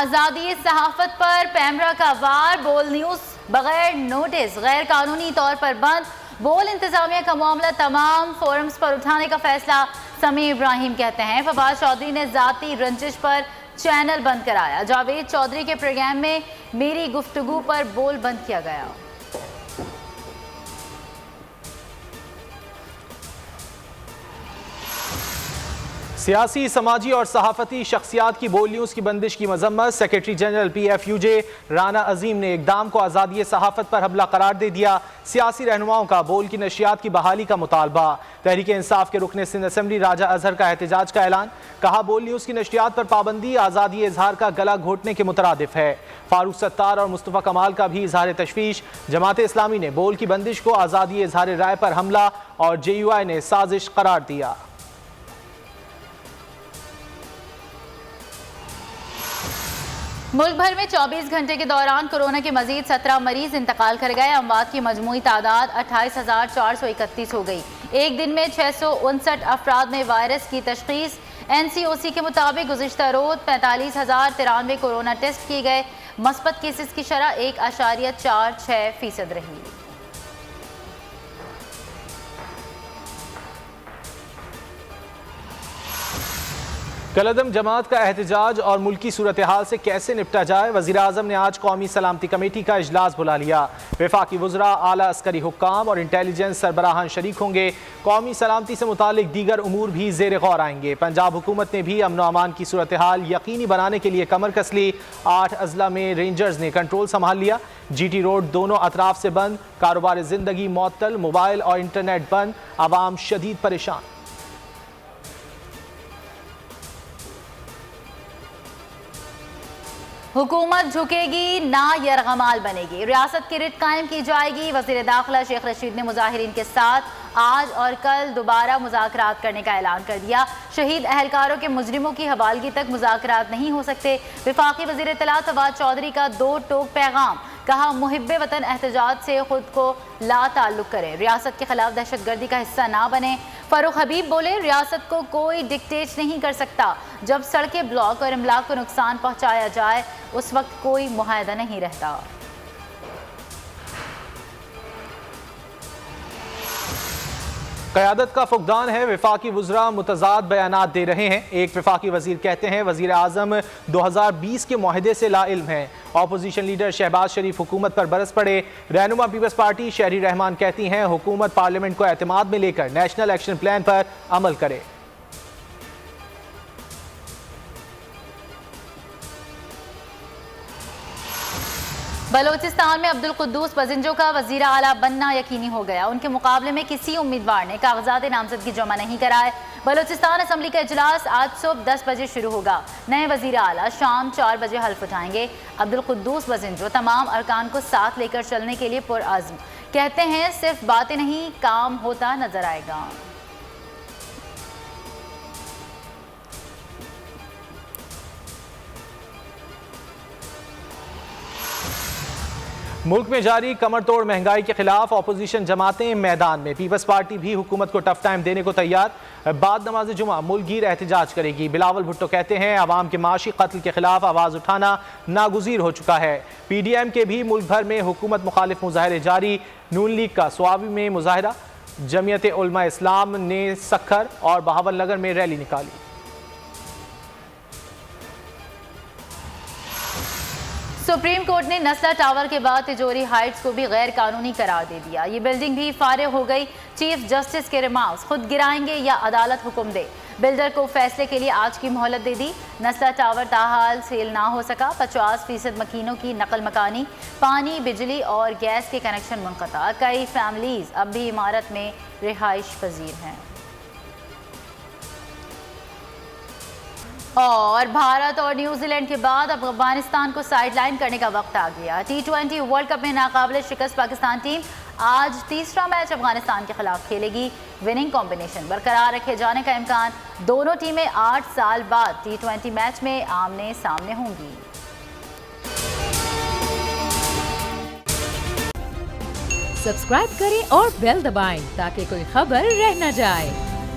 आज़ादी सहाफत पर पैमरा का वार, बोल न्यूज़ बगैर नोटिस गैर कानूनी तौर पर बंद। बोल इंतजामिया का मामला तमाम फोरम्स पर उठाने का फैसला। समी इब्राहिम कहते हैं फवाद चौधरी ने जाती रंजिश पर चैनल बंद कराया। जावेद चौधरी के प्रोग्राम में मेरी गुफ्तगू पर बोल बंद किया गया। सियासी, समाजी और सहाफती शख्सियात की बोल न्यूज़ की बंदिश की मजम्मत। सेक्रेटरी जनरल PFUJ राना अजीम ने इकदाम को आज़ादी सहाफत पर हमला करार दे दिया। सियासी रहनुमाओं का बोल की नशियात की बहाली का मुतालबा। तहरीक इंसाफ के रुकन सिंध असम्बली राजा अजहर का एहतजाज का ऐलान। कहा बोल न्यूज़ की नशियात पर पाबंदी आज़ादी इजहार का गला घोटने के मुतरादिफ है। फारूक सत्तार और मुस्तफ़ा कमाल का भी इजहार तशवीश। जमात इस्लामी ने बोल की बंदिश को आज़ादी इजहार राय पर हमला और JUI ने साजिश करार दिया। मुल्क भर में 24 घंटे के दौरान कोरोना के मजीद 17 मरीज इंतकाल कर गए। अमवात की मजमूई तादाद 28,431 हो गई। एक दिन में 659 अफराद में वायरस की तशखीस। NCOC के मुताबिक गुज़िश्ता रोज 45,093 कोरोना टेस्ट किए गए। मस्बत केसेस की शरह 1.46% रही। कलअदम जमात का एहतजाज और मुल्की सूरत हाल से कैसे निपटा जाए। वज़ीर आज़म ने आज कौमी सलामती कमेटी का इजलास बुला लिया। वफाकी वज़रा, आला अस्करी हुक्काम और इंटेलिजेंस सरबराहान शरीक होंगे। कौमी सलामती से मुतालिक दीगर उमूर भी ज़ेर गौर आएंगे। पंजाब हुकूमत ने भी अमन व अमान की सूरत हाल यकीनी बनाने के लिए कमर कस ली। 8 अजला में रेंजर्स ने कंट्रोल संभाल लिया। GT रोड दोनों अतराफ से बंद। कारोबार ज़िंदगी मुअत्तल, मोबाइल और इंटरनेट बंद। आवाम शदीद परेशान। हुकूमत झुकेगी ना यरगमाल बनेगी। रियासत की रिट कायम की जाएगी। वज़ीर दाखिला शेख रशीद ने मुजाहिरीन के साथ आज और कल दोबारा मुज़ाकरात करने का ऐलान कर दिया। शहीद अहलकारों के मुजरिमों की हवालगी तक मुज़ाकरात नहीं हो सकते। वफाकी वज़ीर इत्तलात फवाद चौधरी का 2 टोक पैगाम। कहा मुहिब्बे वतन एहतजाज से खुद को ला ताल्लुक करें। रियासत के खिलाफ दहशतगर्दी का हिस्सा ना बने। फ़ारूक हबीब बोले रियासत को कोई डिक्टेट नहीं कर सकता। जब सड़कें ब्लॉक और इमलाक को नुकसान पहुँचाया जाए उस वक्त कोई मुआहदा नहीं रहता। क़यादत का फुकदान है। वफाकी वज़रा मुतज़ाद बयानात दे रहे हैं। एक वफाकी वज़ीर कहते हैं वज़ीर आज़म 2020 के मुआहदे से लाइल्म हैं। अपोजिशन लीडर शहबाज शरीफ हुकूमत पर बरस पड़े। रहनुमा पीपल्स पार्टी शहरी रहमान कहती हैं हुकूमत पार्लियामेंट को एतमाद में लेकर नेशनल एक्शन प्लान पर अमल करे। बलोचिस्तान में अब्दुल कुद्दूस बजिंजो का वज़ीर आला बनना यकीनी हो गया। उनके मुकाबले में किसी उम्मीदवार ने कागजात नामजदगी जमा नहीं कराए। बलोचिस्तान असम्बली का इजलास आज सुबह 10 बजे शुरू होगा। नए वज़ीर आला शाम 4 बजे हल्फ उठाएंगे। अब्दुल कुद्दूस बजिंजो तमाम अरकान को साथ लेकर चलने के लिए पुरअज़्म। कहते हैं सिर्फ बातें नहीं काम होता नजर आएगा। मुल्क में जारी कमर तोड़ महंगाई के खिलाफ अपोजिशन जमातें मैदान में। पीपल्स पार्टी भी हुकूमत को टफ टाइम देने को तैयार। बाद नमाज जुमा मुल्क गिर एहतजाज करेगी। बिलावल भुट्टो कहते हैं आवाम के माशी कत्ल के खिलाफ आवाज़ उठाना नागुज़ीर हो चुका है। PDM के भी मुल्क भर में हुकूमत मुखालिफ मुजाहरे जारी। नून लीग का स्वाबी में मुजाहरा। जमियत उलमा इस्लाम ने सक्खर और बहावल नगर में रैली निकाली। सुप्रीम कोर्ट ने नस्ला टावर के बाद तिजोरी हाइट्स को भी गैर कानूनी करार दे दिया। ये बिल्डिंग भी फारिग हो गई। चीफ जस्टिस के रिमार्क्स खुद गिराएंगे या अदालत हुक्म दे। बिल्डर को फैसले के लिए आज की मोहलत दे दी। नस्ला टावर ताहाल सेल ना हो सका। 50% मकीनों की नकल मकानी। पानी, बिजली और गैस के कनेक्शन मुनक़ता। कई फैमिलीज अब भी इमारत में रिहाइश पजीर हैं। और भारत और न्यूजीलैंड के बाद अब अफगानिस्तान को साइडलाइन करने का वक्त आ गया। T20 वर्ल्ड कप में नाकाबिल शिकस्त पाकिस्तान टीम आज तीसरा मैच अफगानिस्तान के खिलाफ खेलेगी। विनिंग कॉम्बिनेशन बरकरार रखे जाने का इम्कान। दोनों टीमें 8 साल बाद T20 मैच में आमने सामने होंगी। सब्सक्राइब करें और बेल दबाएं ताकि कोई खबर रह न जाए।